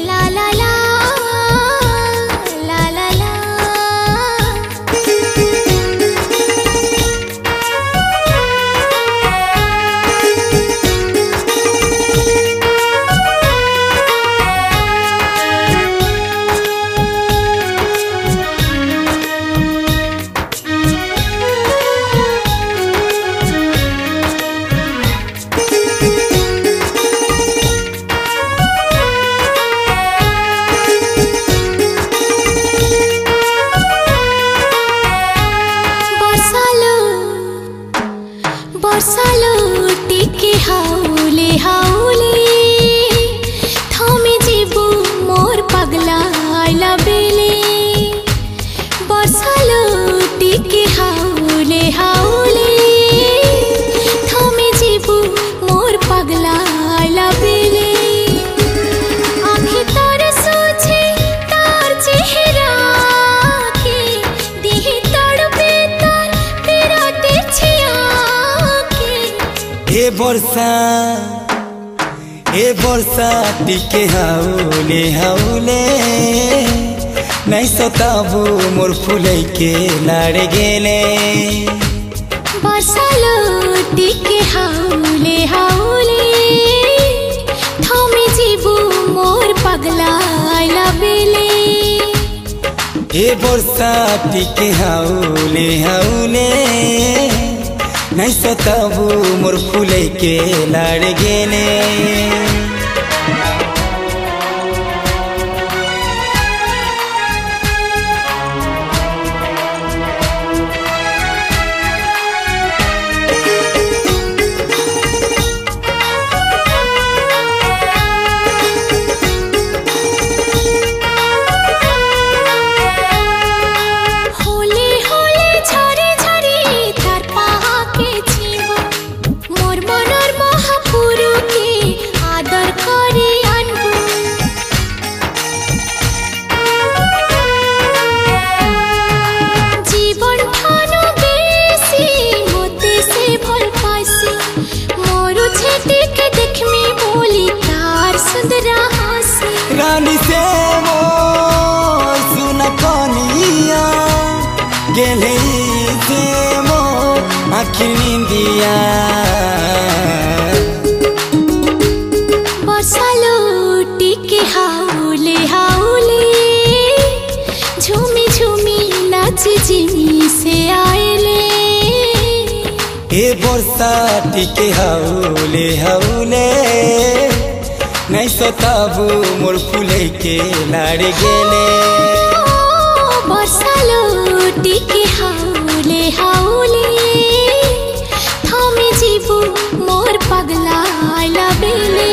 ला ला बरसालो टिके हाउले हाउले थमे जीबू मोर पगला आइला बेले बरसालो टिके हाउले हाउले थमे जीबू मोर पगला आइला बेले आँखें तार सोचे तार चेहरा के दिही तड़पे तार पिराते छिया ए वर्षा टिके हाउले हाउले नहीं सताबू मोर फुलै के लाड़ गेले बरसालो टिके हाउले हाउले थमे जीबू मोर पगला आइला बेले ए वर्षा टिके हाउले हाउले नहीं सताबू मोर फुलै के लाड़ गेले रानी से मोर सुन कनिया गेले से मोर आखिर निंदिया बरसालो टिके हाउले हाउले झूमी झूमी नाच जिमी से आएले ए बरसा टिके हाउले हाउले नहीं सताबू मोर फुलै के लाड़ गेले बरसालो टिके हाउले हाउले थमे जीबू मोर पगला आइला बेले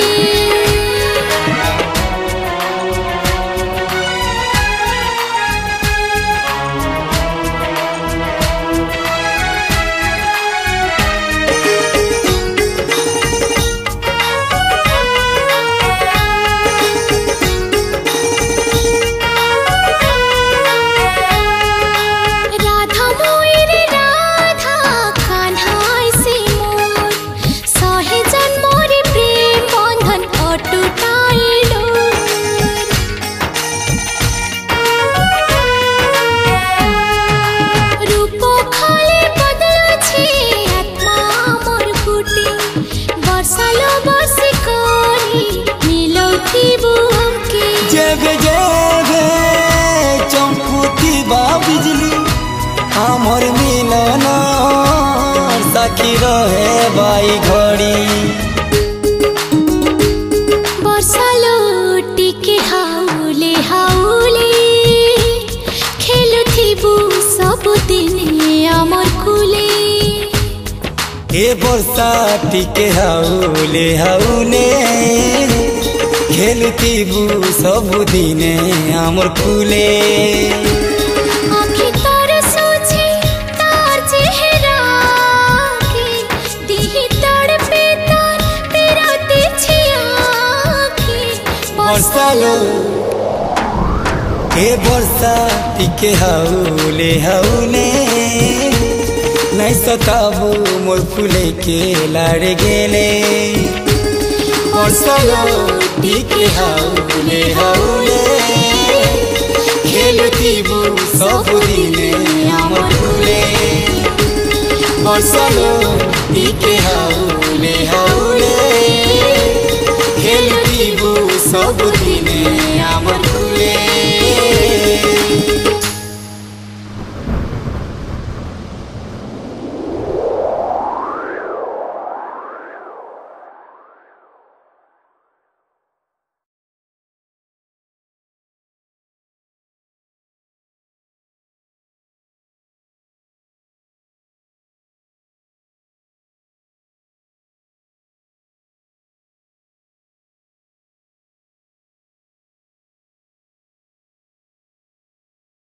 हमर मिलन साखी रहे बाई घड़ी बरसालो टिके हाउले हाउले खेलुथिबू सब दिन हमर कुले ए बरसा टिके हाउले हाउले खेलुथिबू सब दिन हमर कुले बरसालो ए बरसा टिके हाउले हाउले नहीं सताबू मोर फुलै के लाड़ गेले बसलो टिके हाउले हाउले खेलुथिबु सबुदिने आमर फुले बसलो टिके हाउले हाउले खेलुथिबु सबुदिने आमर फुले।